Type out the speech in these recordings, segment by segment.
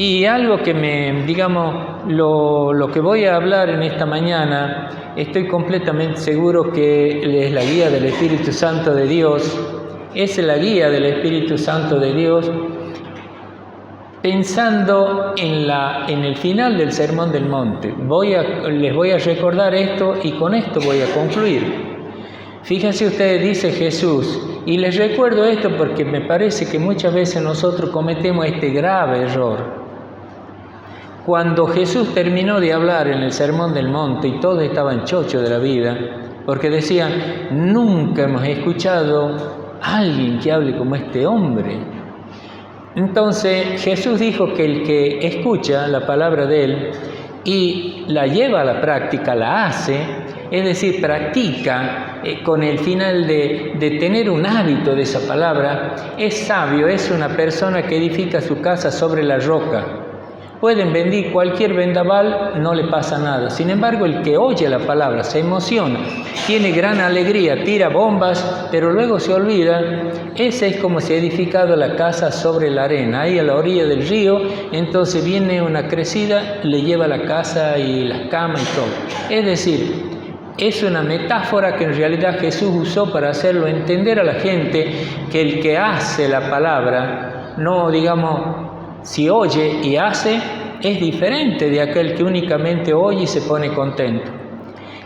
Y algo que lo que voy a hablar en esta mañana, estoy completamente seguro que es la guía del Espíritu Santo de Dios, es la guía del Espíritu Santo de Dios, pensando en el final del Sermón del Monte. Les voy a recordar esto y con esto voy a concluir. Fíjense ustedes, dice Jesús, y les recuerdo esto porque me parece que muchas veces nosotros cometemos este grave error. Cuando Jesús terminó de hablar en el Sermón del Monte y todos estaban chochos de la vida, porque decían, nunca hemos escuchado a alguien que hable como este hombre. Entonces Jesús dijo que el que escucha la palabra de Él y la lleva a la práctica, la hace, es decir, practica con el final de tener un hábito de esa palabra, es sabio, es una persona que edifica su casa sobre la roca. Pueden venir cualquier vendaval, no le pasa nada. Sin embargo, el que oye la palabra, se emociona, tiene gran alegría, tira bombas, pero luego se olvida, ese es como si ha edificado la casa sobre la arena, ahí a la orilla del río, entonces viene una crecida, le lleva la casa y las camas y todo. Es decir, es una metáfora que en realidad Jesús usó para hacerlo entender a la gente que el que hace la palabra, no digamos, si oye y hace, es diferente de aquel que únicamente oye y se pone contento.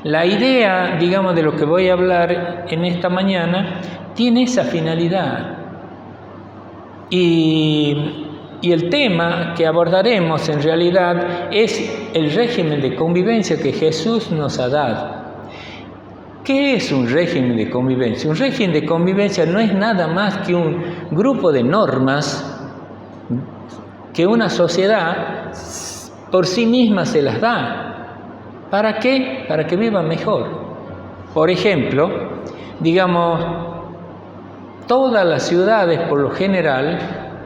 La idea, digamos, de lo que voy a hablar en esta mañana, tiene esa finalidad. Y el tema que abordaremos en realidad es el régimen de convivencia que Jesús nos ha dado. ¿Qué es un régimen de convivencia? Un régimen de convivencia no es nada más que un grupo de normas que una sociedad por sí misma se las da. ¿Para qué? Para que viva mejor. Por ejemplo, digamos, todas las ciudades por lo general,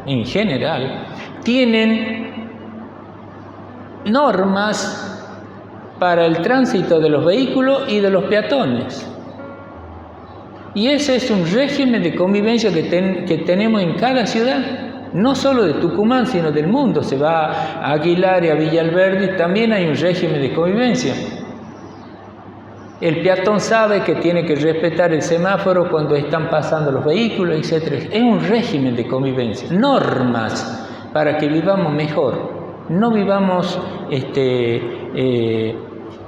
en general, tienen normas para el tránsito de los vehículos y de los peatones. Y ese es un régimen de convivencia que tenemos en cada ciudad. No solo de Tucumán, sino del mundo. Se va a Aguilar y a Villalverde, también hay un régimen de convivencia. El peatón sabe que tiene que respetar el semáforo cuando están pasando los vehículos, etc. Es un régimen de convivencia. Normas para que vivamos mejor. No vivamos en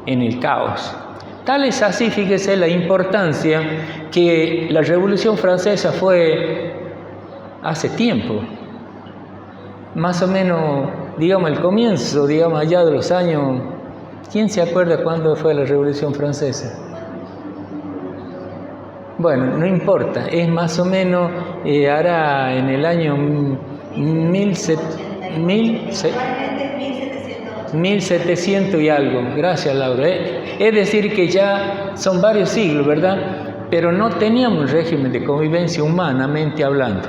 el caos. Tal es así, fíjese, la importancia que la Revolución Francesa fue hace tiempo. Más o menos, digamos, el comienzo, digamos, allá de los años... ¿Quién se acuerda cuándo fue la Revolución Francesa? Bueno, no importa, es más o menos, hará en el año 1700 y algo. Gracias, Laura. Es decir, que ya son varios siglos, ¿verdad? Pero no teníamos un régimen de convivencia humanamente hablando.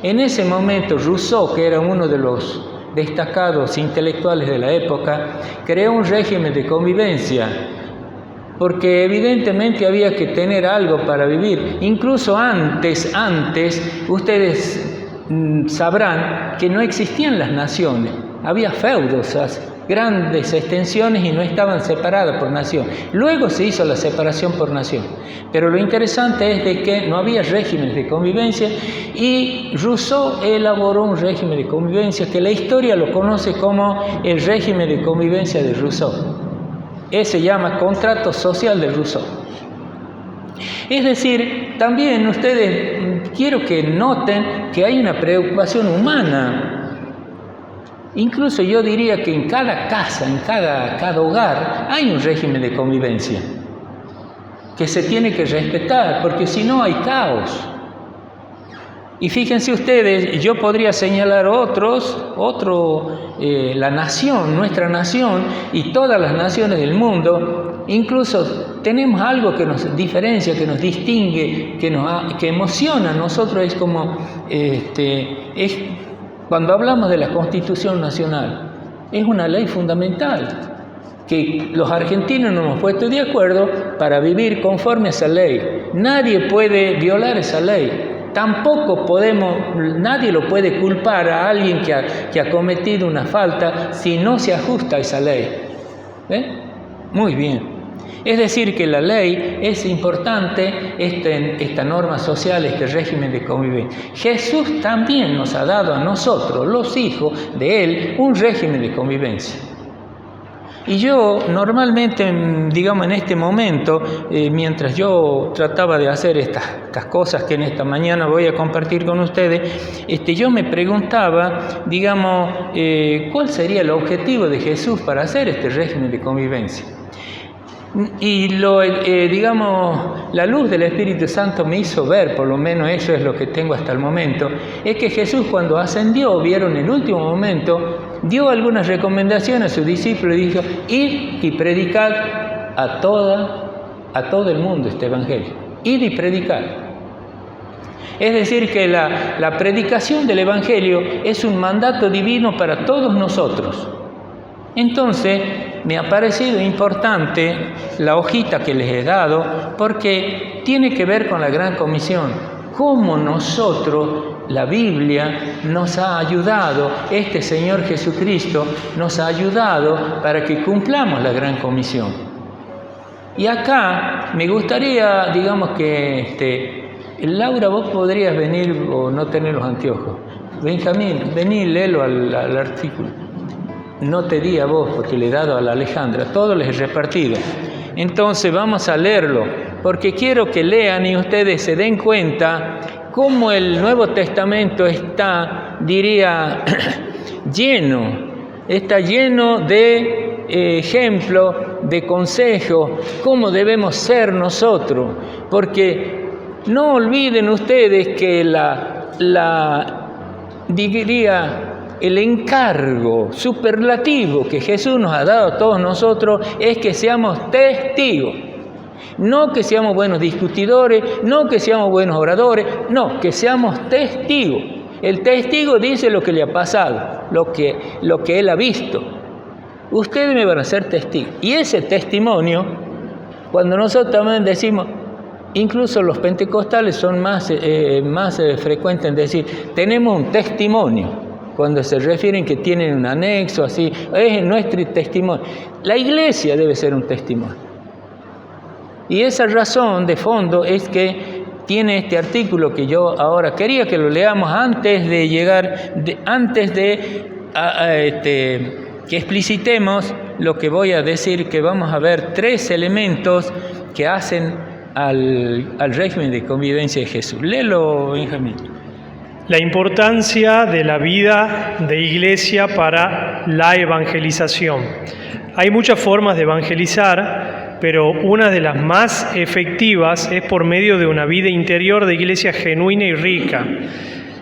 En ese momento, Rousseau, que era uno de los destacados intelectuales de la época, creó un régimen de convivencia, porque evidentemente había que tener algo para vivir. Incluso antes, ustedes sabrán que no existían las naciones, había feudos, grandes extensiones y no estaban separadas por nación. Luego se hizo la separación por nación. Pero lo interesante es de que no había regímenes de convivencia y Rousseau elaboró un régimen de convivencia que la historia lo conoce como el régimen de convivencia de Rousseau. Ese se llama Contrato Social de Rousseau. Es decir, también ustedes quiero que noten que hay una preocupación humana. Incluso yo diría que en cada casa, en cada hogar, hay un régimen de convivencia que se tiene que respetar, porque si no hay caos. Y fíjense ustedes, yo podría señalar la nación, nuestra nación y todas las naciones del mundo. Incluso tenemos algo que nos diferencia, que nos distingue, que emociona a nosotros. Es como cuando hablamos de la Constitución Nacional, es una ley fundamental que los argentinos nos hemos puesto de acuerdo para vivir conforme a esa ley. Nadie puede violar esa ley. tampoco nadie lo puede culpar a alguien que ha cometido una falta si no se ajusta a esa ley. Muy bien. Es decir, que la ley es importante, esta norma social, este régimen de convivencia. Jesús también nos ha dado a nosotros, los hijos de Él, un régimen de convivencia. Y yo normalmente, digamos en este momento, mientras yo trataba de hacer estas cosas que en esta mañana voy a compartir con ustedes, yo me preguntaba, digamos, ¿cuál sería el objetivo de Jesús para hacer este régimen de convivencia? Y digamos, la luz del Espíritu Santo me hizo ver, por lo menos eso es lo que tengo hasta el momento, es que Jesús cuando ascendió, vieron en el último momento, dio algunas recomendaciones a sus discípulos y dijo: id y predicad a todo el mundo este evangelio. Id y predicad. Es decir, que la predicación del evangelio es un mandato divino para todos nosotros. Entonces, me ha parecido importante la hojita que les he dado porque tiene que ver con la Gran Comisión. Cómo nosotros, la Biblia, nos ha ayudado, este Señor Jesucristo nos ha ayudado para que cumplamos la Gran Comisión. Y acá me gustaría, digamos que, Laura, vos podrías venir o no tener los anteojos. Benjamín, vení, léelo al artículo. No te di a vos porque le he dado a la Alejandra, todos les he repartido. Entonces vamos a leerlo, porque quiero que lean y ustedes se den cuenta cómo el Nuevo Testamento está, diría, lleno de ejemplos, de consejos, cómo debemos ser nosotros. Porque no olviden ustedes que diría, el encargo superlativo que Jesús nos ha dado a todos nosotros es que seamos testigos. No que seamos buenos discutidores, no que seamos buenos oradores, no, que seamos testigos. El testigo dice lo que le ha pasado, lo que él ha visto. Ustedes me van a ser testigos. Y ese testimonio, cuando nosotros también decimos, incluso los pentecostales son más frecuentes en decir, tenemos un testimonio. Cuando se refieren que tienen un anexo, así, es nuestro testimonio. La iglesia debe ser un testimonio. Y esa razón de fondo es que tiene este artículo que yo ahora quería que lo leamos antes de que explicitemos lo que voy a decir, que vamos a ver 3 elementos que hacen al régimen de convivencia de Jesús. Léelo, Benjamín. La importancia de la vida de iglesia para la evangelización. Hay muchas formas de evangelizar, pero una de las más efectivas es por medio de una vida interior de iglesia genuina y rica.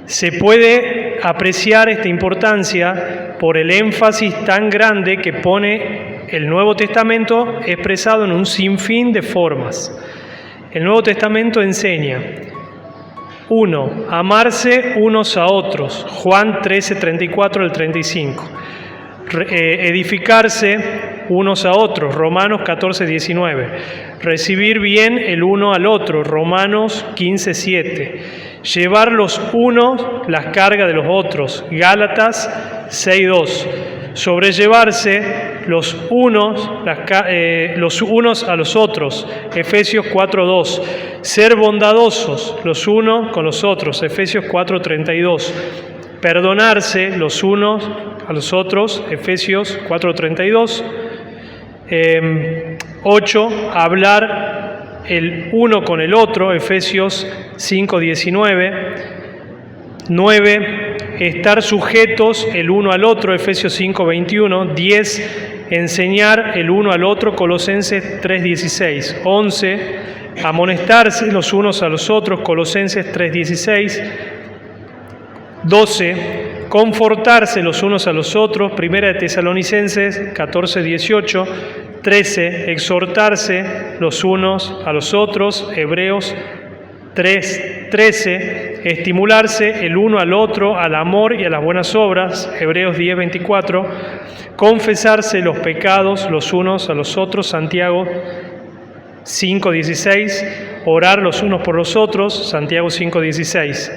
Se puede apreciar esta importancia por el énfasis tan grande que pone el Nuevo Testamento expresado en un sinfín de formas. El Nuevo Testamento enseña: 1. Amarse unos a otros. Juan 13, 34 al 35. Edificarse unos a otros. Romanos 14, 19. Recibir bien el uno al otro. Romanos 15, 7. Llevar los unos las cargas de los otros. Gálatas 6, 2. Sobrellevarse los unos a los otros. Efesios 4:2. Ser bondadosos los unos con los otros. Efesios 4:32. Perdonarse los unos a los otros. Efesios 4:32. 8. Hablar el uno con el otro. Efesios 5:19. 9. Estar sujetos el uno al otro, Efesios 5:21. 10. Enseñar el uno al otro, Colosenses 3:16. 11. Amonestarse los unos a los otros, Colosenses 3:16. 12. Confortarse los unos a los otros, Primera de Tesalonicenses 14:18. 13. Exhortarse los unos a los otros, Hebreos 3:13. Estimularse el uno al otro al amor y a las buenas obras, Hebreos 10:24. Confesarse los pecados los unos a los otros, Santiago 5:16. orar los unos por los otros, Santiago 5:16.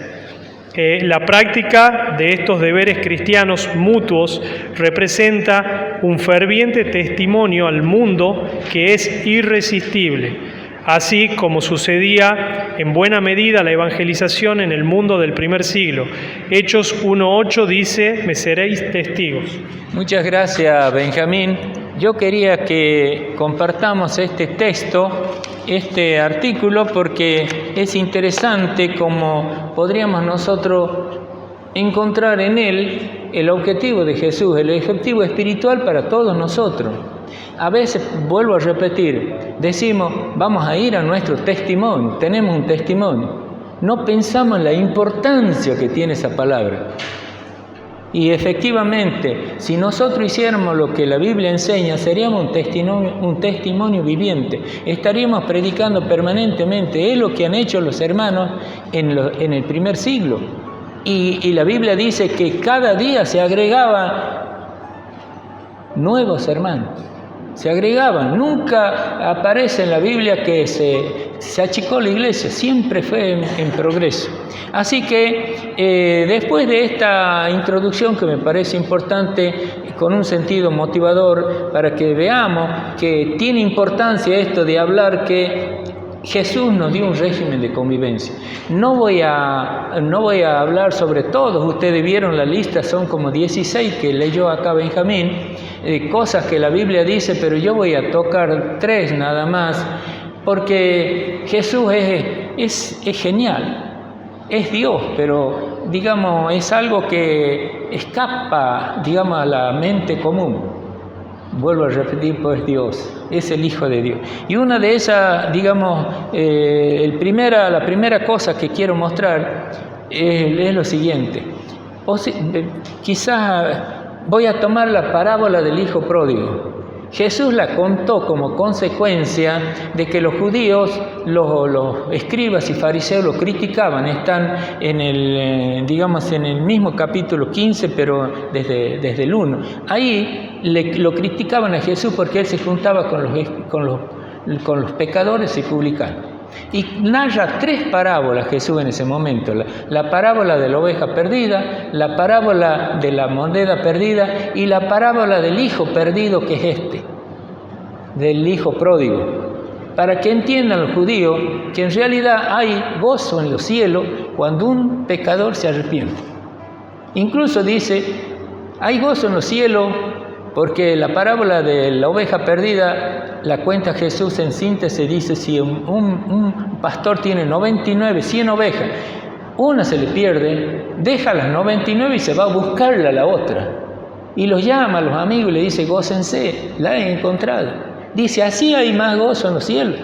La práctica de estos deberes cristianos mutuos representa un ferviente testimonio al mundo que es irresistible, así como sucedía en buena medida la evangelización en el mundo del primer siglo. Hechos 1:8 dice: me seréis testigos. Muchas gracias, Benjamín. Yo quería que compartamos este texto, este artículo, porque es interesante como podríamos nosotros encontrar en él el objetivo de Jesús, el objetivo espiritual para todos nosotros. A veces, vuelvo a repetir, decimos, vamos a ir a nuestro testimonio, tenemos un testimonio. No pensamos en la importancia que tiene esa palabra. Y efectivamente, si nosotros hiciéramos lo que la Biblia enseña, seríamos un testimonio viviente. Estaríamos predicando permanentemente. Es lo que han hecho los hermanos en el primer siglo. Y la Biblia dice que cada día se agregaban nuevos hermanos. Se agregaban. Nunca aparece en la Biblia que se achicó la iglesia. Siempre fue en progreso. Así que después de esta introducción que me parece importante, con un sentido motivador, para que veamos que tiene importancia esto de hablar que Jesús nos dio un régimen de convivencia. No voy a hablar sobre todos, ustedes vieron la lista, son como 16 que leyó acá Benjamín, cosas que la Biblia dice, pero yo voy a tocar 3 nada más, porque Jesús es genial. Es Dios, pero digamos, es algo que escapa, digamos, a la mente común. Vuelvo a repetir, pues Dios, es el Hijo de Dios. Y una de esas, digamos, la primera cosa que quiero mostrar es lo siguiente. Quizás voy a tomar la parábola del Hijo Pródigo. Jesús la contó como consecuencia de que los judíos, los escribas y fariseos lo criticaban. Están en el mismo capítulo 15, pero desde el 1. Ahí lo criticaban a Jesús porque él se juntaba con los pecadores y publicanos. Y narra 3 parábolas Jesús en ese momento. La parábola de la oveja perdida, la parábola de la moneda perdida y la parábola del hijo perdido, que es del hijo pródigo. Para que entiendan los judíos que en realidad hay gozo en los cielos cuando un pecador se arrepiente. Incluso dice, hay gozo en los cielos porque la parábola de la oveja perdida la cuenta Jesús en síntesis, dice, si un pastor tiene 99, 100 ovejas, una se le pierde, deja las 99 y se va a buscarla a la otra. Y los llama a los amigos y le dice, gócense, la he encontrado. Dice, así hay más gozo en los cielos,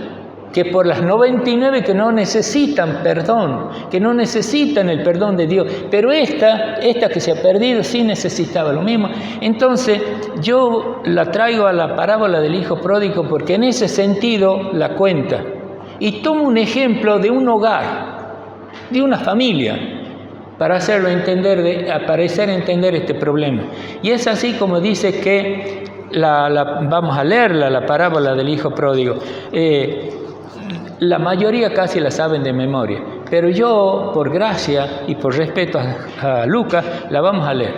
que por las 99 que no necesitan perdón, que no necesitan el perdón de Dios. Pero esta que se ha perdido sí necesitaba lo mismo. Entonces yo la traigo a la parábola del hijo pródigo porque en ese sentido la cuenta. Y tomo un ejemplo de un hogar, de una familia, para hacerlo parecer entender este problema. Y es así como dice que vamos a leerla, la parábola del hijo pródigo. La mayoría casi la saben de memoria, pero yo, por gracia y por respeto a Lucas, la vamos a leer.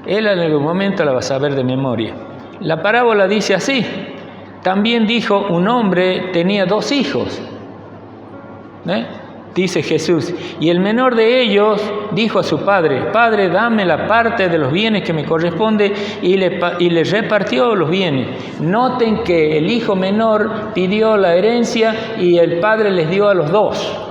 Él en algún momento la va a saber de memoria. La parábola dice así: también dijo, un hombre tenía 2 hijos. Dice Jesús, y el menor de ellos dijo a su padre, Padre, dame la parte de los bienes que me corresponde, y le repartió los bienes. Noten que el hijo menor pidió la herencia y el padre les dio a los 2.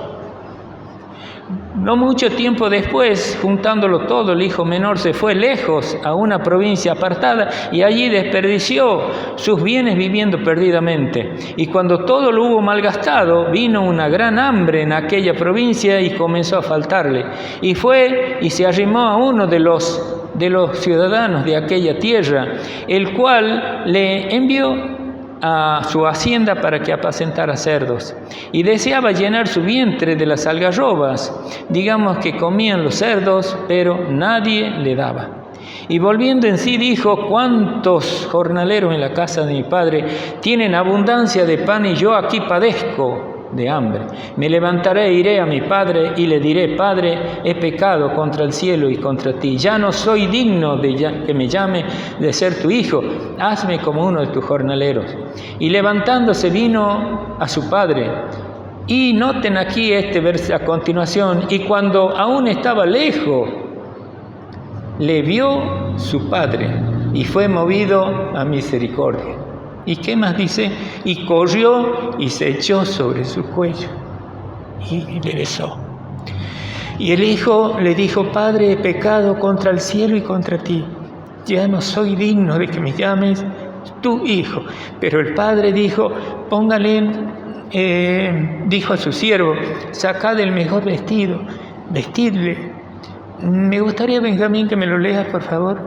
No mucho tiempo después, juntándolo todo, el hijo menor se fue lejos a una provincia apartada y allí desperdició sus bienes viviendo perdidamente. Y cuando todo lo hubo malgastado, vino una gran hambre en aquella provincia y comenzó a faltarle. Y fue y se arrimó a uno de los ciudadanos de aquella tierra, el cual le envió a su hacienda para que apacentara cerdos, y deseaba llenar su vientre de las algarrobas, digamos que comían los cerdos, pero nadie le daba. Y volviendo en sí dijo, ¿cuántos jornaleros en la casa de mi padre tienen abundancia de pan y yo aquí padezco de hambre. Me levantaré, iré a mi padre y le diré: Padre, he pecado contra el cielo y contra ti. Ya no soy digno de que me llame de ser tu hijo. Hazme como uno de tus jornaleros. Y levantándose vino a su padre. Y noten aquí este verso a continuación: y cuando aún estaba lejos, le vio su padre y fue movido a misericordia. ¿Y qué más dice? Y corrió y se echó sobre su cuello y le besó. Y el hijo le dijo: Padre, he pecado contra el cielo y contra ti. Ya no soy digno de que me llames tu hijo. Pero el padre dijo: dijo a su siervo: sacad el mejor vestido, vestidle. Me gustaría, Benjamín, que me lo leas, por favor.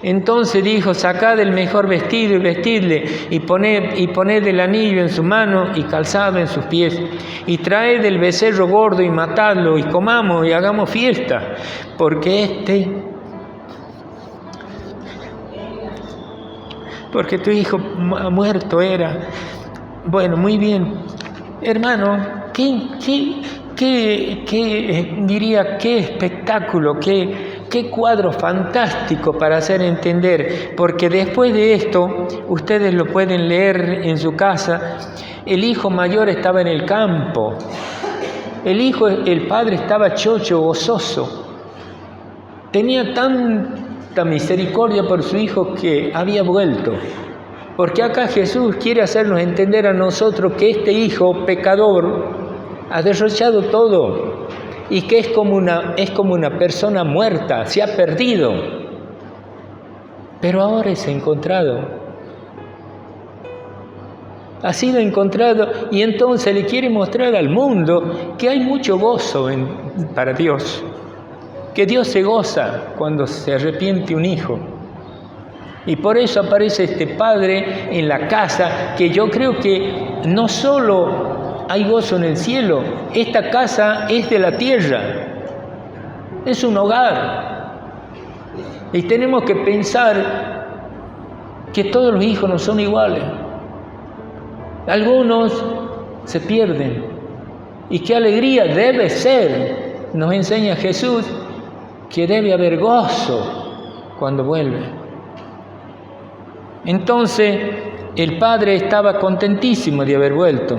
Entonces dijo: sacad el mejor vestido y vestidle, y poned el anillo en su mano y calzado en sus pies, y traed el becerro gordo y matadlo, y comamos y hagamos fiesta, porque tu hijo muerto era. Bueno, muy bien. Hermano, qué espectáculo, qué cuadro fantástico para hacer entender, porque después de esto, ustedes lo pueden leer en su casa. El hijo mayor estaba en el campo, el padre estaba chocho, gozoso, tenía tanta misericordia por su hijo que había vuelto. Porque acá Jesús quiere hacernos entender a nosotros que este hijo pecador ha derrochado todo y que es como una persona muerta, se ha perdido, pero ahora es encontrado. Ha sido encontrado y entonces le quiere mostrar al mundo que hay mucho gozo para Dios, que Dios se goza cuando se arrepiente un hijo. Y por eso aparece este padre en la casa, que yo creo que no solo hay gozo en el cielo, esta casa es de la tierra, es un hogar. Y tenemos que pensar que todos los hijos no son iguales. Algunos se pierden. Y qué alegría debe ser, nos enseña Jesús, que debe haber gozo cuando vuelve. Entonces el padre estaba contentísimo de haber vuelto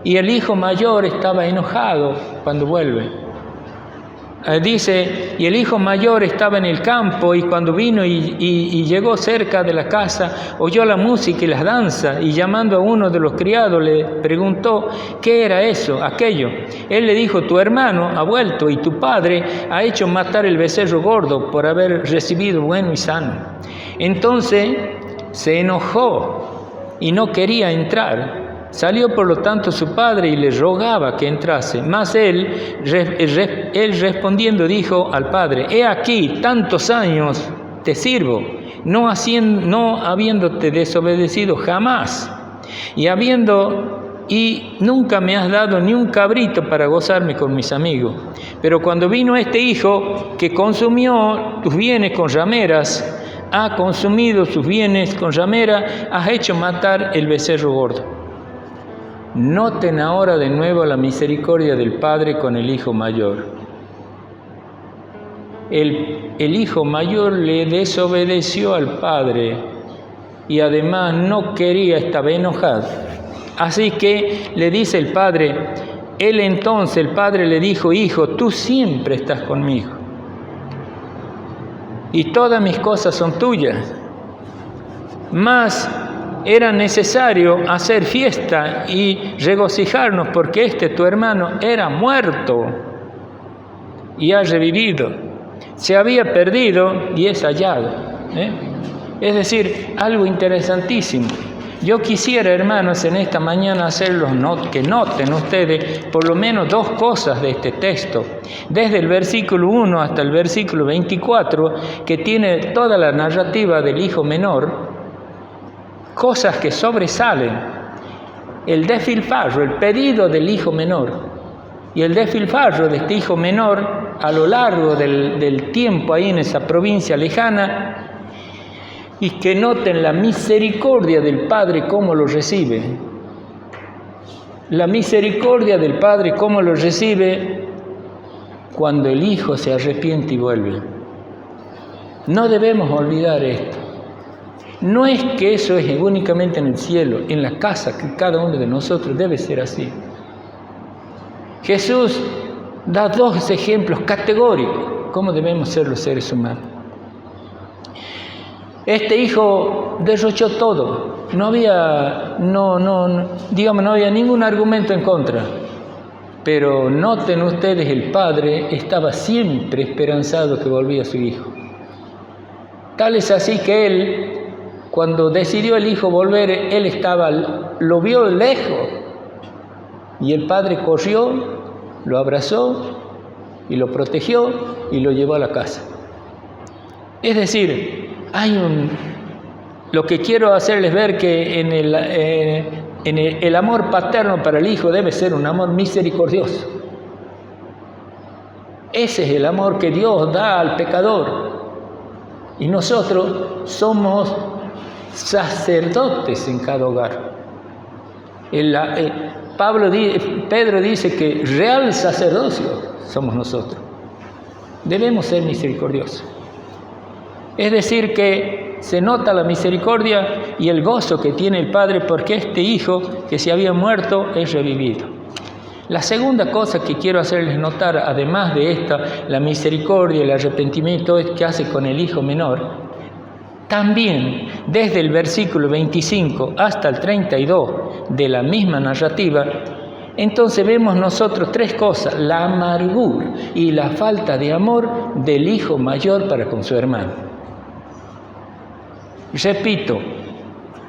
y el hijo mayor estaba enojado cuando vuelve. Dice: y el hijo mayor estaba en el campo, y cuando vino y llegó cerca de la casa, oyó la música y las danzas, y llamando a uno de los criados le preguntó qué era aquello. Él le dijo: tu hermano ha vuelto y tu padre ha hecho matar el becerro gordo por haber recibido bueno y sano. Entonces se enojó y no quería entrar. Salió por lo tanto su padre y le rogaba que entrase. Mas él respondiendo dijo al padre: he aquí, tantos años te sirvo, no habiéndote desobedecido jamás, y nunca me has dado ni un cabrito para gozarme con mis amigos. Pero cuando vino este hijo que consumió tus bienes con rameras, ha consumido sus bienes con ramera, has hecho matar el becerro gordo. Noten ahora de nuevo la misericordia del padre con el hijo mayor. El hijo mayor le desobedeció al padre y además no quería, estaba enojado. Así que le dice el padre, el padre le dijo: hijo, tú siempre estás conmigo y todas mis cosas son tuyas. Mas era necesario hacer fiesta y regocijarnos porque tu hermano era muerto y ha revivido. Se había perdido y es hallado. Es decir, algo interesantísimo. Yo quisiera, hermanos, en esta mañana que noten ustedes por lo menos dos cosas de este texto. Desde el versículo 1 hasta el versículo 24, que tiene toda la narrativa del hijo menor, cosas que sobresalen. El despilfarro, el pedido del hijo menor y el despilfarro de este hijo menor a lo largo del tiempo ahí en esa provincia lejana. Y que noten la misericordia del Padre, cómo lo recibe. La misericordia del Padre, ¿cómo lo recibe? Cuando el Hijo se arrepiente y vuelve. No debemos olvidar esto. No es que eso es únicamente en el cielo, en la casa que cada uno de nosotros debe ser así. Jesús da dos ejemplos categóricos cómo debemos ser los seres humanos. Este hijo derrochó todo. No había ningún argumento en contra. Pero noten ustedes, el padre estaba siempre esperanzado que volvía su hijo. Tal es así que él, cuando decidió el hijo volver, él lo vio lejos. Y el padre corrió, lo abrazó y lo protegió y lo llevó a la casa. Es decir, lo que quiero hacerles ver que en el amor paterno para el hijo debe ser un amor misericordioso. Ese es el amor que Dios da al pecador. Y nosotros somos sacerdotes en cada hogar. Pedro dice que real sacerdocio somos nosotros. Debemos ser misericordiosos. Es decir, que se nota la misericordia y el gozo que tiene el Padre porque este hijo que se había muerto es revivido. La segunda cosa que quiero hacerles notar, además de esta, la misericordia, el arrepentimiento que hace con el hijo menor, también desde el versículo 25 hasta el 32 de la misma narrativa, entonces vemos nosotros tres cosas: la amargura y la falta de amor del hijo mayor para con su hermano. Repito,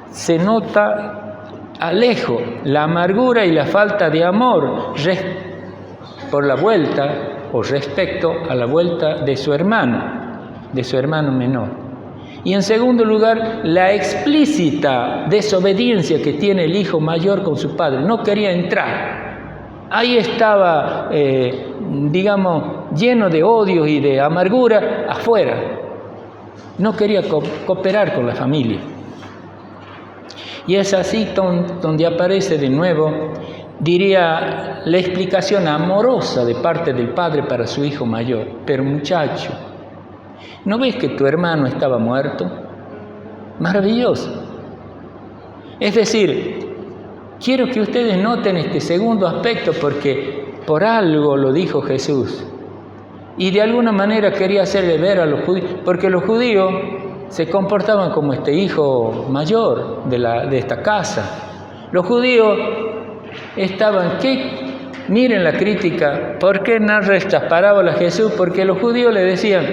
se nota a lejos la amargura y la falta de amor por la vuelta o respecto a la vuelta de su hermano menor. Y en segundo lugar, la explícita desobediencia que tiene el hijo mayor con su padre. No quería entrar. Ahí estaba, lleno de odio y de amargura afuera. No quería cooperar con la familia. Y es así donde aparece de nuevo, diría, la explicación amorosa de parte del padre para su hijo mayor. Pero muchacho, ¿no ves que tu hermano estaba muerto? Maravilloso. Es decir, quiero que ustedes noten este segundo aspecto porque por algo lo dijo Jesús. Y de alguna manera quería hacerle ver a los judíos, porque los judíos se comportaban como este hijo mayor de esta casa. Los judíos estaban, miren la crítica, ¿por qué narra estas parábolas Jesús? Porque los judíos le decían,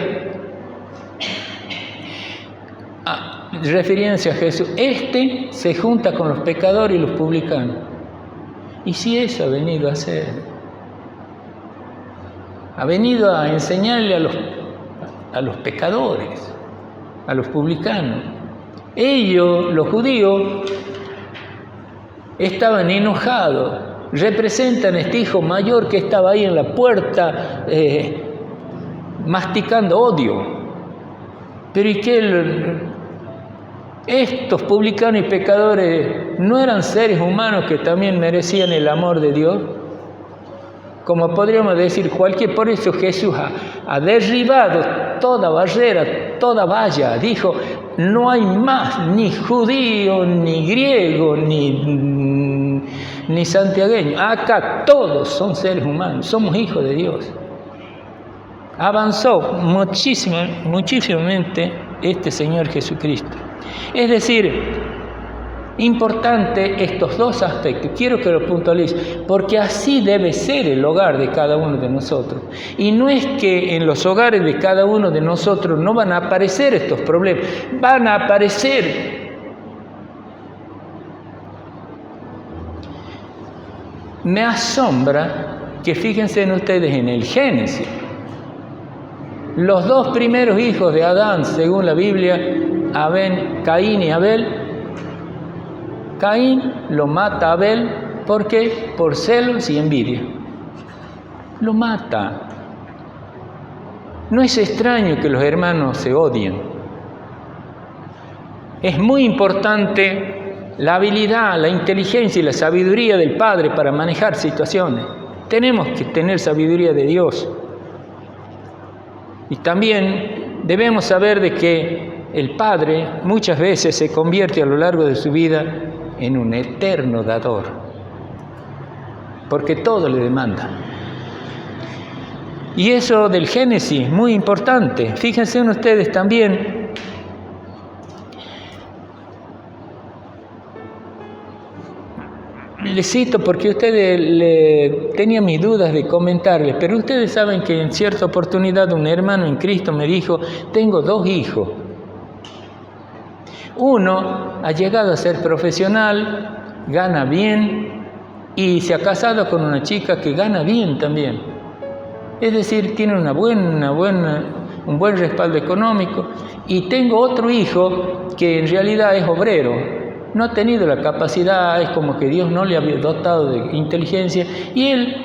refiriéndose a Jesús, se junta con los pecadores y los publicanos. ¿Y si eso ha venido a hacer? Ha venido a enseñarle a los pecadores, a los publicanos. Ellos, los judíos, estaban enojados. Representan a este hijo mayor que estaba ahí en la puerta masticando odio. Pero ¿y qué? Estos publicanos y pecadores no eran seres humanos que también merecían el amor de Dios. Como podríamos decir, por eso Jesús ha derribado toda barrera, toda valla. Dijo, no hay más ni judío, ni griego, ni santiagueño. Acá todos son seres humanos, somos hijos de Dios. Avanzó muchísimamente este Señor Jesucristo. Es decir, importante estos dos aspectos, quiero que lo puntualice, porque así debe ser el hogar de cada uno de nosotros. Y no es que en los hogares de cada uno de nosotros no van a aparecer estos problemas, van a aparecer. Me asombra que fíjense en ustedes en el Génesis. Los dos primeros hijos de Adán, según la Biblia, Caín y Abel, Caín lo mata a Abel, ¿por qué? Por celos y envidia. Lo mata. No es extraño que los hermanos se odien. Es muy importante la habilidad, la inteligencia y la sabiduría del Padre para manejar situaciones. Tenemos que tener sabiduría de Dios. Y también debemos saber de que el Padre muchas veces se convierte a lo largo de su vida en un eterno dador, porque todo le demanda. Y eso del Génesis, muy importante. Fíjense en ustedes también. Les cito porque ustedes tenía mis dudas de comentarles, pero ustedes saben que en cierta oportunidad un hermano en Cristo me dijo: tengo 2 hijos. Uno ha llegado a ser profesional, gana bien y se ha casado con una chica que gana bien también. Es decir, tiene un buen respaldo económico. Y tengo otro hijo que en realidad es obrero. No ha tenido la capacidad, es como que Dios no le había dotado de inteligencia, y él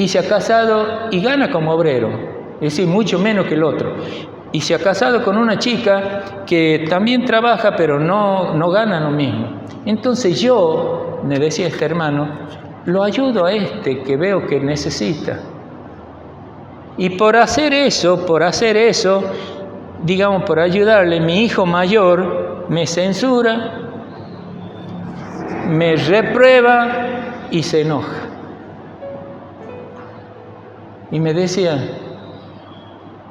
se ha casado y gana como obrero, es decir, mucho menos que el otro. Y se ha casado con una chica que también trabaja, pero no gana lo mismo. Entonces yo, me decía este hermano, lo ayudo a este que veo que necesita. Y por hacer eso, digamos, por ayudarle, mi hijo mayor me censura, me reprueba y se enoja. Y me decía,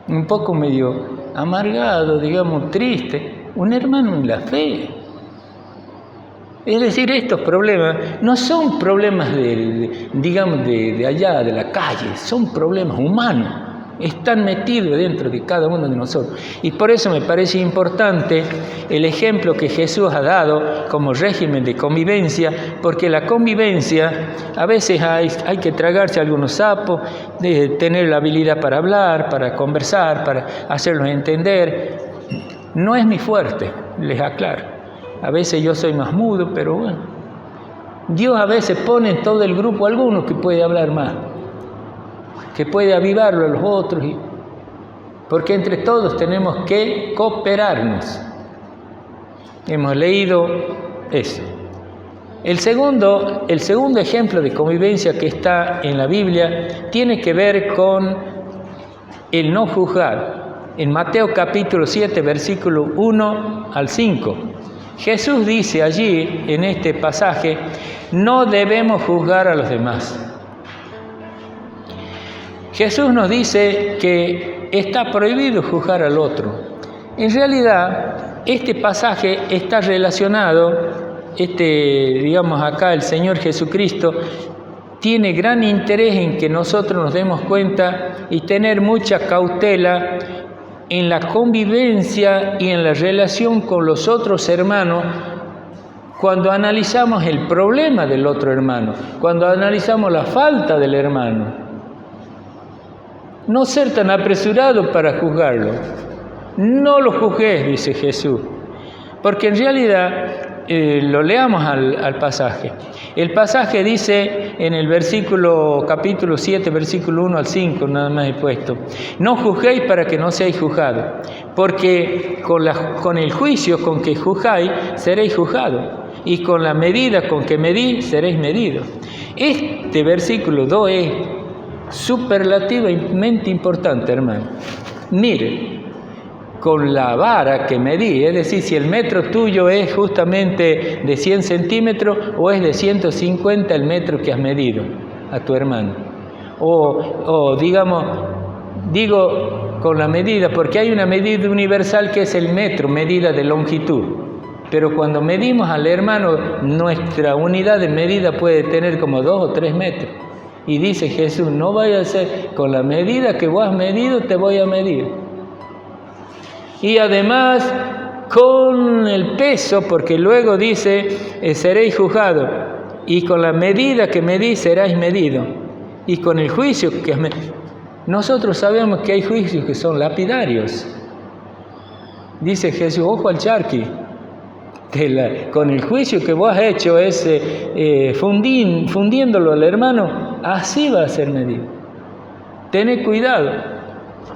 un poco medio amargado, digamos, triste, un hermano en la fe. Es decir, estos problemas no son problemas de allá, de la calle, son problemas humanos. Están metidos dentro de cada uno de nosotros. Y por eso me parece importante el ejemplo que Jesús ha dado como régimen de convivencia, porque la convivencia, a veces hay que tragarse algunos sapos, de tener la habilidad para hablar, para conversar, para hacerlos entender. No es mi fuerte, les aclaro. A veces yo soy más mudo, pero bueno. Dios a veces pone en todo el grupo a alguno que puede hablar más, que puede avivarlo a los otros, porque entre todos tenemos que cooperarnos. Hemos leído eso. El segundo ejemplo de convivencia que está en la Biblia tiene que ver con el no juzgar. En Mateo capítulo 7, versículo 1 al 5. Jesús dice allí, en este pasaje, no debemos juzgar a los demás. Jesús nos dice que está prohibido juzgar al otro. En realidad, este pasaje está relacionado, digamos acá el Señor Jesucristo tiene gran interés en que nosotros nos demos cuenta y tener mucha cautela en la convivencia y en la relación con los otros hermanos cuando analizamos el problema del otro hermano, cuando analizamos la falta del hermano. No ser tan apresurado para juzgarlo. No lo juzgues, dice Jesús, porque en realidad, lo leamos al pasaje. El pasaje dice en el capítulo 7, versículo 1 al 5, nada más he puesto: no juzguéis para que no seáis juzgados, porque con el juicio con que juzgáis seréis juzgados, y con la medida con que medís seréis medidos. Este versículo 2 es superlativamente importante, hermano. Mire, con la vara que medí, es decir, si el metro tuyo es justamente de 100 centímetros o es de 150 el metro que has medido a tu hermano. O digamos, digo con la medida, porque hay una medida universal que es el metro, medida de longitud. Pero cuando medimos al hermano, nuestra unidad de medida puede tener como 2 o 3 metros. Y dice Jesús, no vaya a ser con la medida que vos has medido, te voy a medir. Y además con el peso, porque luego dice, seréis juzgados, y con la medida que medís seráis medidos, y con el juicio que has medido. Nosotros sabemos que hay juicios que son lapidarios. Dice Jesús, ojo al charqui, con el juicio que vos has hecho fundiéndolo al hermano, así va a ser medido. Tened cuidado.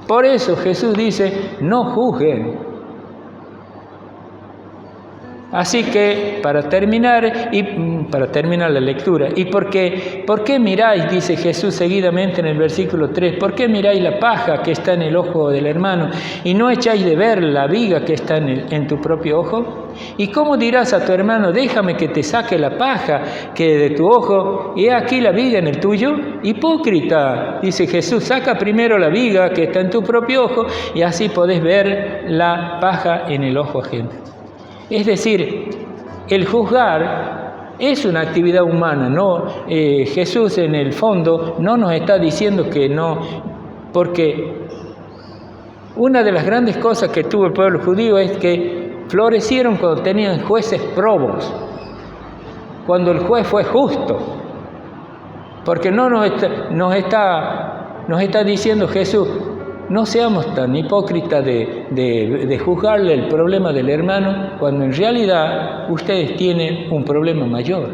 Por eso Jesús dice, no juzguen. Así que para terminar la lectura, ¿por qué miráis, dice Jesús seguidamente en el versículo 3, ¿por qué miráis la paja que está en el ojo del hermano y no echáis de ver la viga que está en tu propio ojo? ¿Y cómo dirás a tu hermano, déjame que te saque la paja que de tu ojo y he aquí la viga en el tuyo? Hipócrita, dice Jesús, saca primero la viga que está en tu propio ojo y así podés ver la paja en el ojo ajeno. Es decir, el juzgar es una actividad humana, ¿no? Jesús en el fondo no nos está diciendo que no, porque una de las grandes cosas que tuvo el pueblo judío es que florecieron cuando tenían jueces probos, cuando el juez fue justo, porque no nos está diciendo Jesús, no seamos tan hipócritas de juzgarle el problema del hermano cuando en realidad ustedes tienen un problema mayor.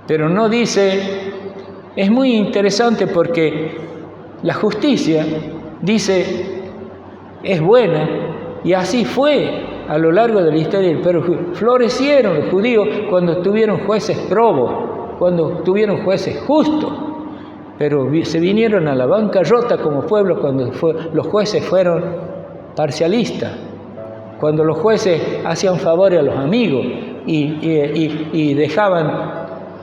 Pero no dice, es muy interesante porque la justicia, dice, es buena y así fue a lo largo de la historia, pero florecieron los judíos cuando tuvieron jueces probos, cuando tuvieron jueces justos. Pero se vinieron a la bancarrota como pueblo cuando los jueces fueron parcialistas, cuando los jueces hacían favores a los amigos y dejaban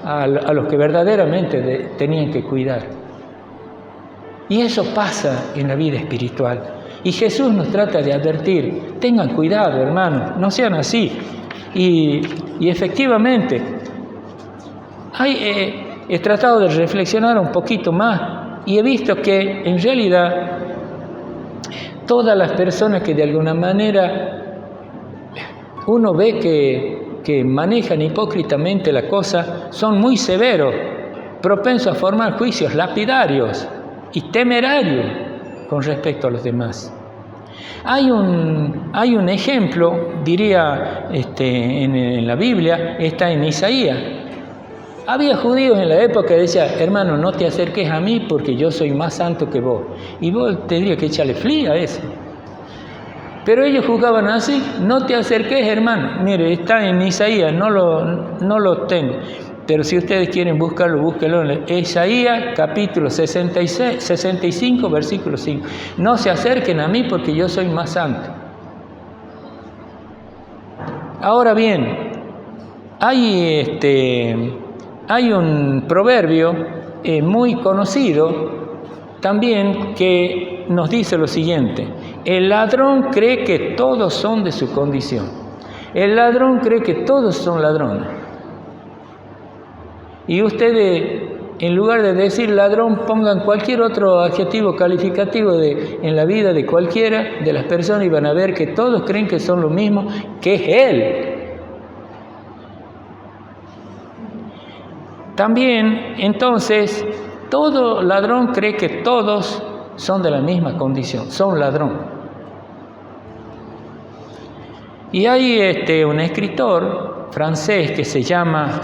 a los que verdaderamente tenían que cuidar. Y eso pasa en la vida espiritual. Y Jesús nos trata de advertir, tengan cuidado, hermanos, no sean así. Y efectivamente, he tratado de reflexionar un poquito más y he visto que en realidad todas las personas que de alguna manera uno ve que manejan hipócritamente la cosa son muy severos, propensos a formar juicios lapidarios y temerarios con respecto a los demás. Hay un ejemplo, diría en la Biblia, está en Isaías. Había judíos en la época que decían, hermano, no te acerques a mí porque yo soy más santo que vos. Y vos tendrías que echarle flea a eso. Pero ellos juzgaban así, no te acerques, hermano. Mire, está en Isaías, no lo tengo. Pero si ustedes quieren buscarlo, búsquenlo en Isaías, capítulo 65, versículo 5. No se acerquen a mí porque yo soy más santo. Ahora bien, hay un proverbio muy conocido también que nos dice lo siguiente: el ladrón cree que todos son de su condición. El ladrón cree que todos son ladrones. Y ustedes, en lugar de decir ladrón, pongan cualquier otro adjetivo calificativo en la vida de cualquiera de las personas y van a ver que todos creen que son lo mismo, que es él. También, entonces, todo ladrón cree que todos son de la misma condición, son ladrón. Y hay un escritor francés que se llama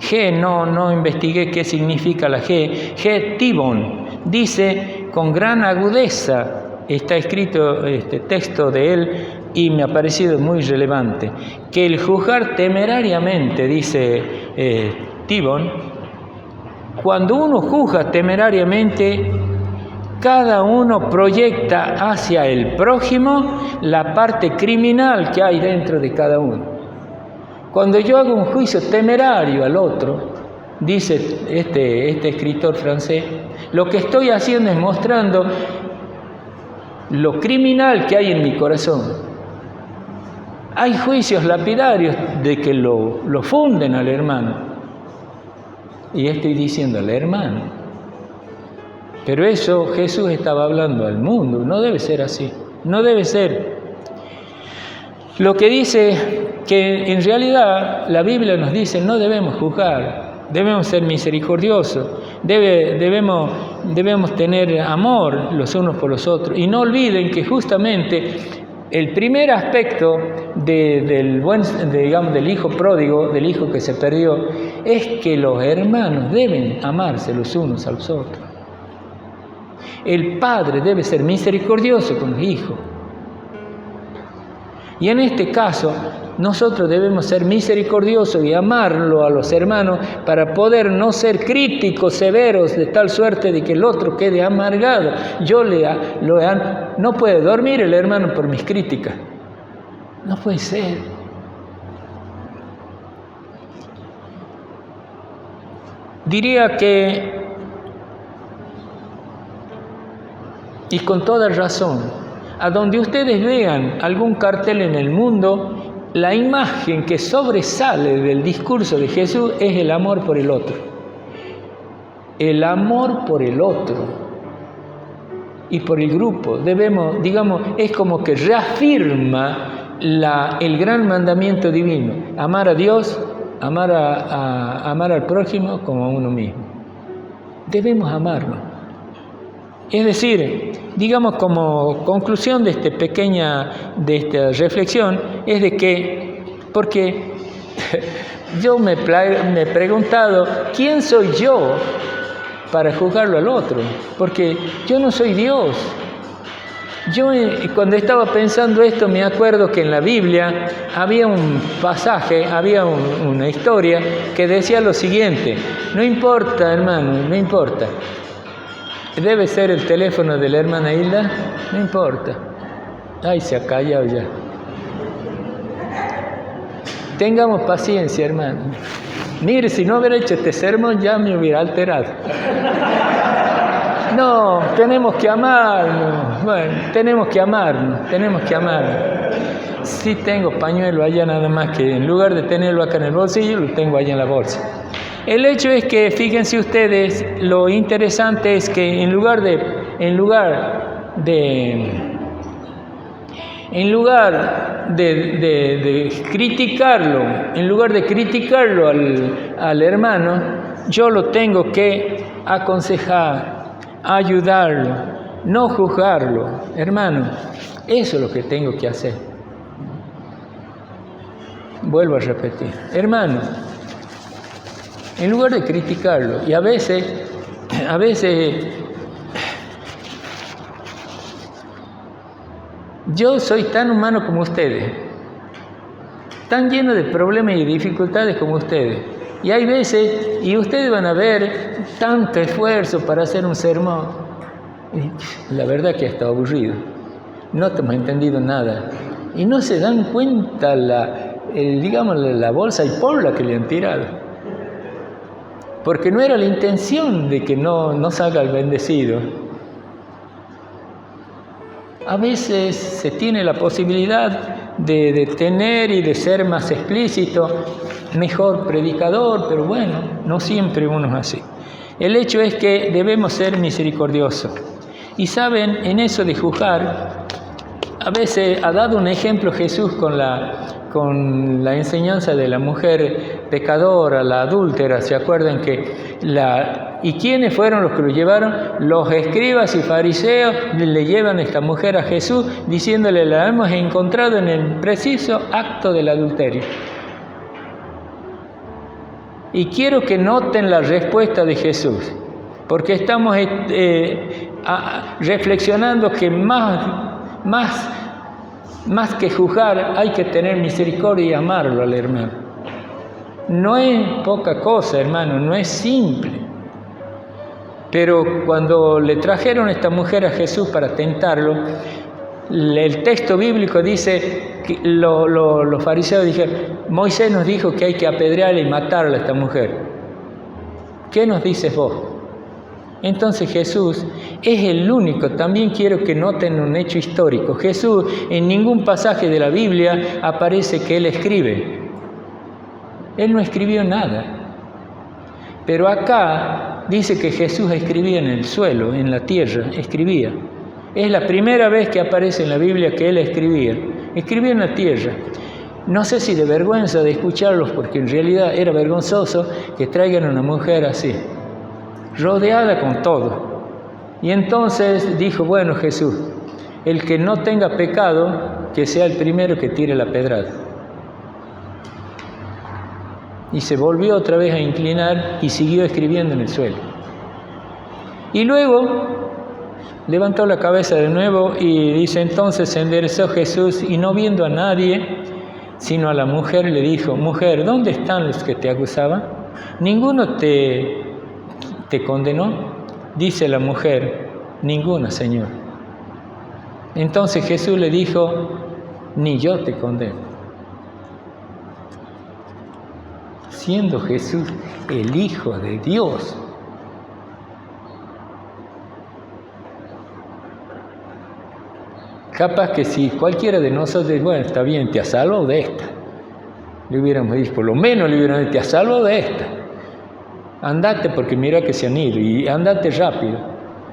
G, no investigué qué significa la G Thibon, dice con gran agudeza, está escrito este texto de él y me ha parecido muy relevante, que el juzgar temerariamente, dice Thibon, cuando uno juzga temerariamente, cada uno proyecta hacia el prójimo la parte criminal que hay dentro de cada uno. Cuando yo hago un juicio temerario al otro, dice este escritor francés, lo que estoy haciendo es mostrando lo criminal que hay en mi corazón. Hay juicios lapidarios de que lo funden al hermano. Y estoy diciendo al hermano. Pero eso Jesús estaba hablando al mundo. No debe ser así. No debe ser. Lo que dice que en realidad la Biblia nos dice no debemos juzgar, debemos ser misericordiosos, debemos tener amor los unos por los otros. Y no olviden que justamente el primer aspecto del hijo pródigo, del hijo que se perdió, es que los hermanos deben amarse los unos a los otros. El padre debe ser misericordioso con los hijos. Y en este caso, nosotros debemos ser misericordiosos y amarlo a los hermanos para poder no ser críticos, severos, de tal suerte de que el otro quede amargado. No puede dormir el hermano por mis críticas. No puede ser. Diría que, y con toda razón, a donde ustedes vean algún cartel en el mundo, la imagen que sobresale del discurso de Jesús es el amor por el otro. El amor por el otro y por el grupo. Es como que reafirma el gran mandamiento divino: amar a Dios, amar al prójimo como a uno mismo. Debemos amarnos. Es decir, como conclusión de esta reflexión, es de que, porque yo me he preguntado, ¿quién soy yo para juzgarlo al otro? Porque yo no soy Dios. Yo cuando estaba pensando esto me acuerdo que en la Biblia había un pasaje, había una historia que decía lo siguiente: no importa, hermano, no importa. Debe ser el teléfono de la hermana Hilda, no importa. Ay, se ha callado ya. Tengamos paciencia, hermano. Mire, si no hubiera hecho este sermón ya me hubiera alterado. No, tenemos que amarnos. Bueno, tenemos que amarnos. Sí tengo pañuelo allá, nada más que en lugar de tenerlo acá en el bolsillo, lo tengo allá en la bolsa. El hecho es que, fíjense ustedes, lo interesante es que en lugar de criticarlo al hermano, yo lo tengo que aconsejar, ayudarlo, no juzgarlo. Hermano, eso es lo que tengo que hacer. Vuelvo a repetir, hermano, en lugar de criticarlo, y a veces yo soy tan humano como ustedes, tan lleno de problemas y dificultades como ustedes, y hay veces, y ustedes van a ver tanto esfuerzo para hacer un sermón, y la verdad que está aburrido, no hemos entendido nada, y no se dan cuenta la bolsa y porla que le han tirado. Porque no era la intención de que no salga el bendecido. A veces se tiene la posibilidad de tener y de ser más explícito, mejor predicador, pero bueno, no siempre uno es así. El hecho es que debemos ser misericordiosos. Y saben, en eso de juzgar, a veces ha dado un ejemplo Jesús con la enseñanza de la mujer pecadora, la adúltera. ¿Se acuerdan ¿Y quiénes fueron los que lo llevaron? Los escribas y fariseos le llevan a esta mujer a Jesús diciéndole: la hemos encontrado en el preciso acto del adulterio. Y quiero que noten la respuesta de Jesús, porque estamos reflexionando que más que juzgar, hay que tener misericordia y amarlo al hermano. No es poca cosa, hermano, no es simple. Pero cuando le trajeron a esta mujer a Jesús para tentarlo, el texto bíblico dice que los fariseos dijeron: Moisés nos dijo que hay que apedrearla y matarla a esta mujer. ¿Qué nos dices vos? Entonces Jesús es el único. También quiero que noten un hecho histórico. Jesús en ningún pasaje de la Biblia aparece que Él escribe. Él no escribió nada. Pero acá dice que Jesús escribía en el suelo, en la tierra, escribía. Es la primera vez que aparece en la Biblia que Él escribía. Escribía en la tierra. No sé si de vergüenza de escucharlos, porque en realidad era vergonzoso que traigan a una mujer así, rodeada con todo. Y entonces dijo: bueno, Jesús, el que no tenga pecado, que sea el primero que tire la pedrada. Y se volvió otra vez a inclinar y siguió escribiendo en el suelo. Y luego Levantó la cabeza de nuevo y dice, entonces se enderezó Jesús y no viendo a nadie, sino a la mujer, le dijo, mujer, ¿dónde están los que te acusaban? ¿Ninguno te condenó? Dice la mujer, ninguna, Señor. Entonces Jesús le dijo, ni yo te condeno. Siendo Jesús el Hijo de Dios. Capaz que si cualquiera de nosotros, bueno, está bien, te has salvado de esta. Le hubiéramos dicho, por lo menos le hubiéramos dicho, te has salvado de esta. Andate porque mira que se han ido y andate rápido.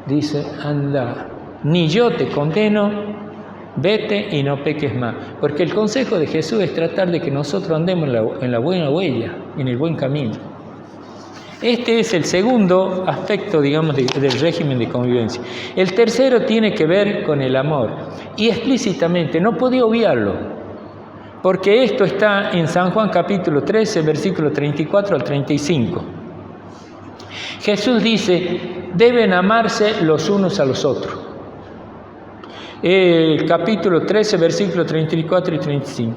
Dice, anda, ni yo te condeno, vete y no peques más. Porque el consejo de Jesús es tratar de que nosotros andemos en la buena huella, en el buen camino. Este es el segundo aspecto, digamos, del régimen de convivencia. El tercero tiene que ver con el amor. Y explícitamente, no podía obviarlo, porque esto está en San Juan capítulo 13, versículo 34 al 35. Jesús dice, deben amarse los unos a los otros. El capítulo 13, versículo 34 y 35.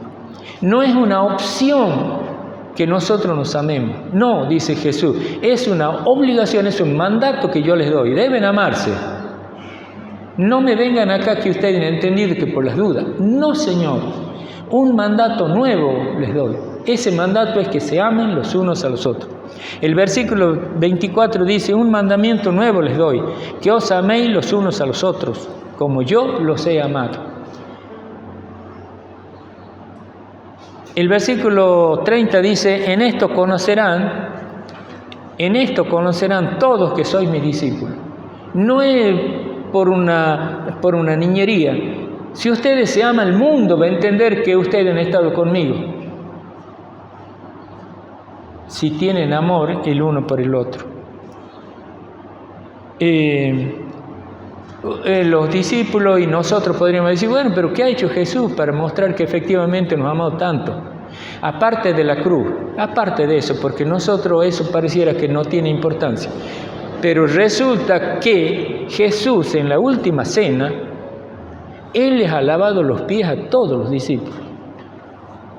No es una opción que nosotros nos amemos. No, dice Jesús, es una obligación, es un mandato que yo les doy. Deben amarse. No me vengan acá que ustedes han entendido que por las dudas. No, Señor. Un mandato nuevo les doy. Ese mandato es que se amen los unos a los otros. El versículo 24 dice, un mandamiento nuevo les doy, que os améis los unos a los otros, como yo los he amado. El versículo 30 dice, en esto conocerán todos que sois mis discípulos. No es por una niñería. Si ustedes se aman, el mundo va a entender que ustedes han estado conmigo. Si tienen amor el uno por el otro. Los discípulos y nosotros podríamos decir, bueno, pero ¿qué ha hecho Jesús para mostrar que efectivamente nos ha amado tanto? Aparte de la cruz, aparte de eso, porque nosotros eso pareciera que no tiene importancia. Pero resulta que Jesús en la última cena, Él les ha lavado los pies a todos los discípulos.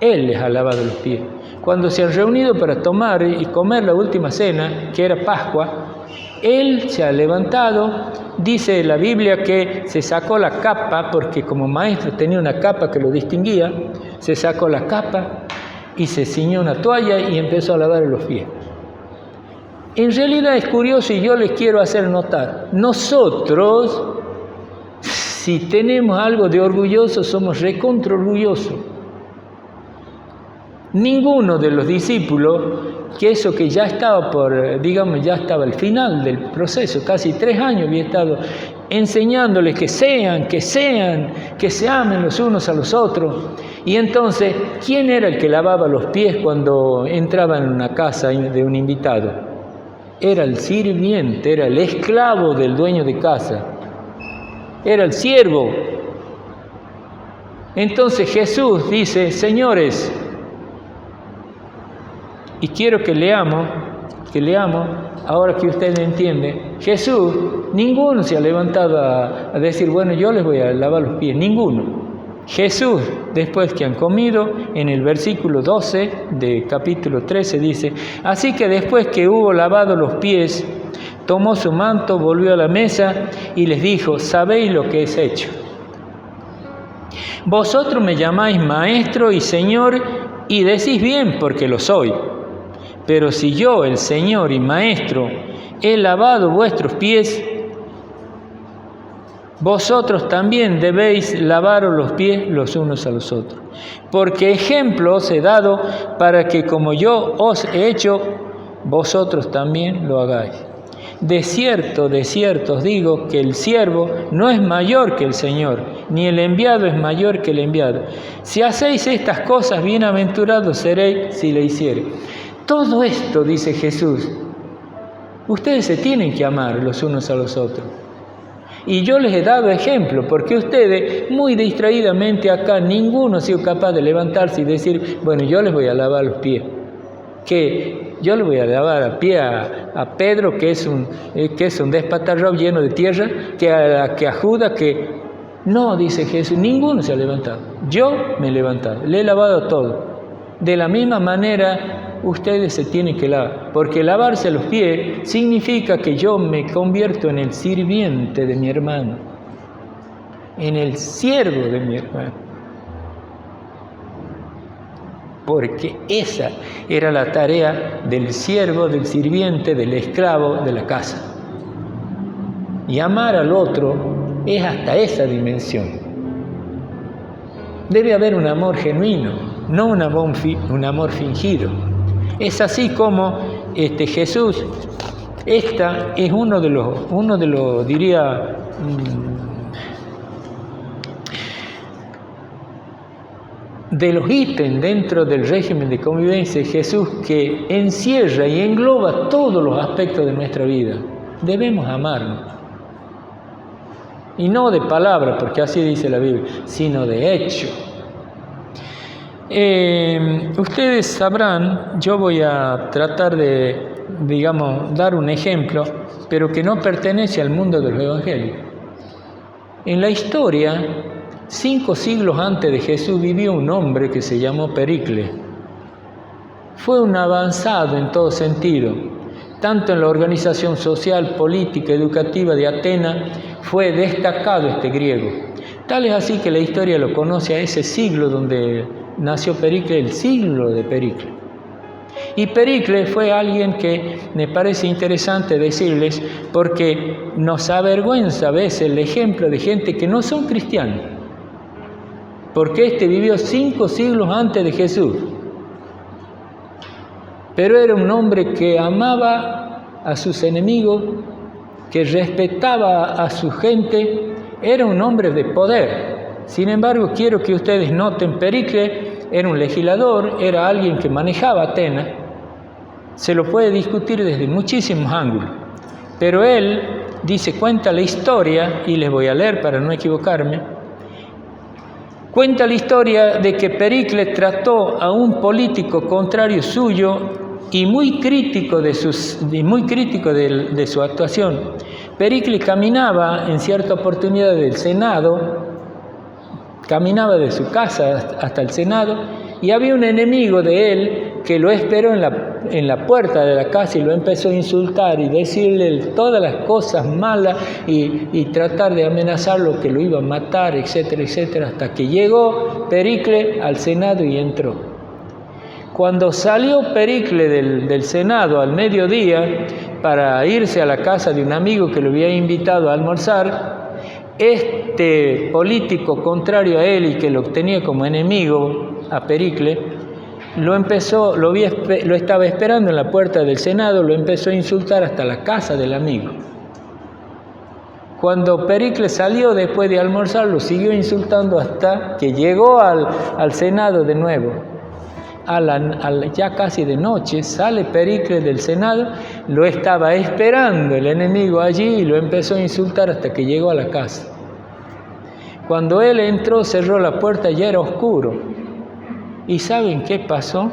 Él les ha lavado los pies. Cuando se han reunido para tomar y comer la última cena, que era Pascua, Él se ha levantado, dice la Biblia que se sacó la capa, porque como maestro tenía una capa que lo distinguía, se sacó la capa y se ciñó una toalla y empezó a lavar los pies. En realidad es curioso y yo les quiero hacer notar, nosotros, si tenemos algo de orgulloso, somos recontra orgullosos. Ninguno de los discípulos, que ya estaba ya estaba al final del proceso, casi 3 años había estado enseñándoles que se amen los unos a los otros. Y entonces, ¿quién era el que lavaba los pies cuando entraba en una casa de un invitado? Era el sirviente, era el esclavo del dueño de casa, era el siervo. Entonces Jesús dice, señores, y quiero que leamos, ahora que ustedes entienden, Jesús, ninguno se ha levantado a decir, bueno, yo les voy a lavar los pies, ninguno. Jesús, después que han comido, en el versículo 12 de capítulo 13 dice, así que después que hubo lavado los pies, tomó su manto, volvió a la mesa y les dijo, ¿sabéis lo que es hecho? Vosotros me llamáis maestro y señor y decís bien porque lo soy. Pero si yo, el Señor y Maestro, he lavado vuestros pies, vosotros también debéis lavaros los pies los unos a los otros. Porque ejemplo os he dado para que como yo os he hecho, vosotros también lo hagáis. De cierto os digo que el siervo no es mayor que el Señor, ni el enviado es mayor que el enviado. Si hacéis estas cosas, bienaventurados seréis si le hiciereis. Todo esto, dice Jesús, ustedes se tienen que amar los unos a los otros. Y yo les he dado ejemplo, porque ustedes, muy distraídamente acá, ninguno ha sido capaz de levantarse y decir, bueno, yo les voy a lavar los pies. Que yo le voy a lavar a pie a Pedro, que es un despatarrado lleno de tierra, que a Judas, que... No, dice Jesús, ninguno se ha levantado. Yo me he levantado, le he lavado todo. De la misma manera, ustedes se tienen que lavar, porque lavarse los pies significa que yo me convierto en el sirviente de mi hermano, en el siervo de mi hermano. Porque esa era la tarea del siervo, del sirviente, del esclavo de la casa. Y amar al otro es hasta esa dimensión. Debe haber un amor genuino, no un amor fingido. Es así como Jesús, esta es uno de los diría, de los ítems dentro del régimen de convivencia de Jesús que encierra y engloba todos los aspectos de nuestra vida. Debemos amarnos. Y no de palabra, porque así dice la Biblia, sino de hecho. Ustedes sabrán, yo voy a tratar de, dar un ejemplo, pero que no pertenece al mundo de los evangelios. En la historia, 5 siglos antes de Jesús vivió un hombre que se llamó Pericles. Fue un avanzado en todo sentido, tanto en la organización social, política, educativa de Atenas. Fue destacado este griego. Tal es así que la historia lo conoce a ese siglo donde nació Pericles, el siglo de Pericles. Y Pericles fue alguien que me parece interesante decirles, porque nos avergüenza a veces el ejemplo de gente que no son cristianos. Porque vivió 5 siglos antes de Jesús. Pero era un hombre que amaba a sus enemigos, que respetaba a su gente, era un hombre de poder. Sin embargo, quiero que ustedes noten, Pericles era un legislador, era alguien que manejaba Atenas. Se lo puede discutir desde muchísimos ángulos. Pero él cuenta la historia, y les voy a leer para no equivocarme. Cuenta la historia de que Pericles trató a un político contrario suyo y muy crítico de su actuación. Pericles caminaba en cierta oportunidad del Senado, caminaba de su casa hasta el Senado, y había un enemigo de él que lo esperó en la puerta de la casa y lo empezó a insultar y decirle todas las cosas malas y tratar de amenazarlo que lo iba a matar, etcétera, etcétera, hasta que llegó Pericles al Senado y entró. Cuando salió Pericles del Senado al mediodía para irse a la casa de un amigo que lo había invitado a almorzar, este político contrario a él y que lo tenía como enemigo a Pericles, lo estaba esperando en la puerta del Senado, lo empezó a insultar hasta la casa del amigo. Cuando Pericles salió después de almorzar, lo siguió insultando hasta que llegó al Senado de nuevo. Ya casi de noche, sale Pericles del Senado, lo estaba esperando el enemigo allí y lo empezó a insultar hasta que llegó a la casa. Cuando él entró, cerró la puerta, ya era oscuro. ¿Y saben qué pasó?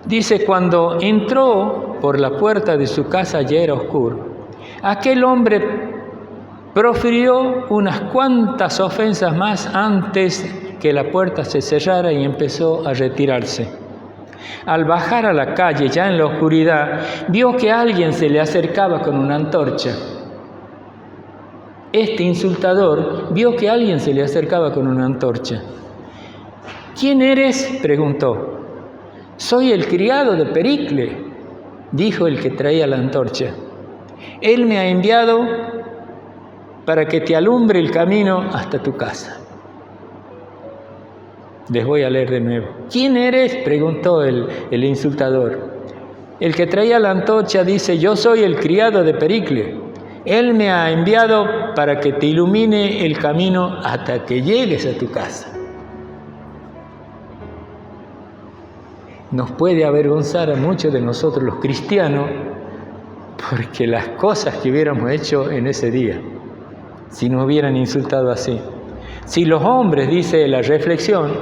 Dice, cuando entró por la puerta de su casa ya era oscuro. Aquel hombre profirió unas cuantas ofensas más antes que la puerta se cerrara y empezó a retirarse. Al bajar a la calle, ya en la oscuridad, vio que alguien se le acercaba con una antorcha. Este insultador vio que alguien se le acercaba con una antorcha. ¿Quién eres?, preguntó. Soy el criado de Pericles, dijo el que traía la antorcha. Él me ha enviado para que te alumbre el camino hasta tu casa. Les voy a leer de nuevo. ¿Quién eres?, preguntó el insultador. El que traía la antorcha dice, yo soy el criado de Pericles. Él me ha enviado para que te ilumine el camino hasta que llegues a tu casa. Nos puede avergonzar a muchos de nosotros los cristianos porque las cosas que hubiéramos hecho en ese día, si nos hubieran insultado así. Si los hombres, dice la reflexión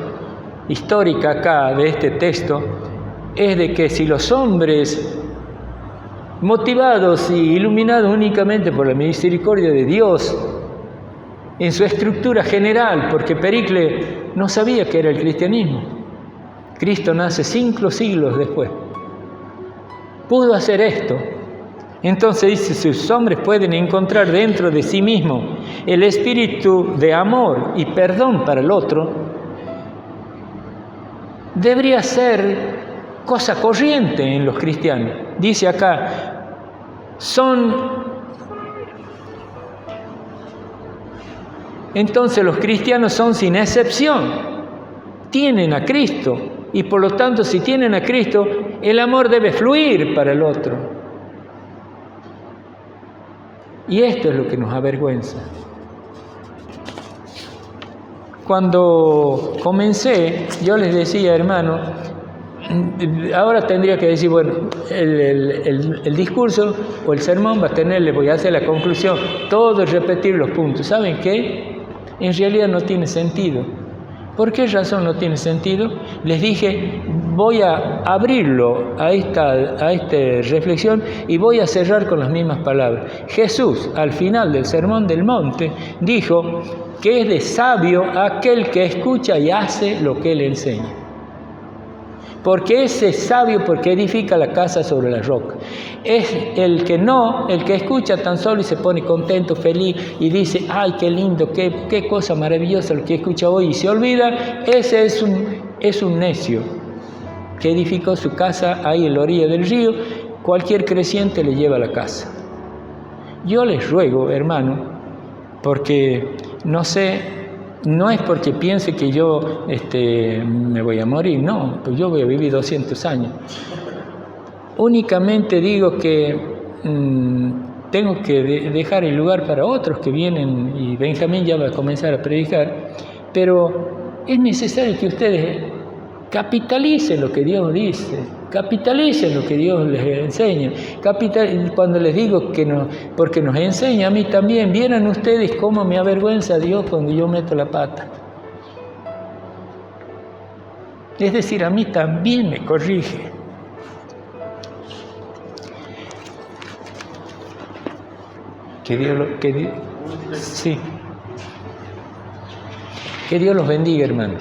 histórica acá de este texto, es de que si los hombres, motivados y iluminados únicamente por la misericordia de Dios, en su estructura general, porque Pericles no sabía qué era el cristianismo, Cristo nace 5 siglos después, pudo hacer esto. Entonces dice, si los hombres pueden encontrar dentro de sí mismos el espíritu de amor y perdón para el otro, debería ser cosa corriente en los cristianos. Dice acá, entonces los cristianos son sin excepción, tienen a Cristo, y por lo tanto si tienen a Cristo, el amor debe fluir para el otro. Y esto es lo que nos avergüenza. Cuando comencé, yo les decía, hermano, ahora tendría que decir, bueno, el discurso o el sermón va a tener, le voy a hacer la conclusión, todo es repetir los puntos. ¿Saben qué? En realidad no tiene sentido. ¿Por qué razón no tiene sentido? Les dije, voy a abrirlo a esta reflexión y voy a cerrar con las mismas palabras. Jesús, al final del Sermón del Monte, dijo que es de sabio aquel que escucha y hace lo que él enseña. Porque ese es sabio porque edifica la casa sobre la roca. Es el que escucha tan solo y se pone contento, feliz y dice, ay, qué lindo, qué cosa maravillosa lo que escucha hoy, y se olvida, ese es un necio que edificó su casa ahí en la orilla del río, cualquier creciente le lleva a la casa. Yo les ruego, hermano, porque no sé, no es porque piense que yo me voy a morir, no, pues yo voy a vivir 200 años. Únicamente digo que tengo que dejar el lugar para otros que vienen, y Benjamín ya va a comenzar a predicar, pero es necesario que ustedes capitalicen lo que Dios dice, capitalicen lo que Dios les enseña. Cuando les digo que no, porque nos enseña a mí también, vieran ustedes cómo me avergüenza Dios cuando yo meto la pata. Es decir, a mí también me corrige. Que Dios los bendiga, hermano.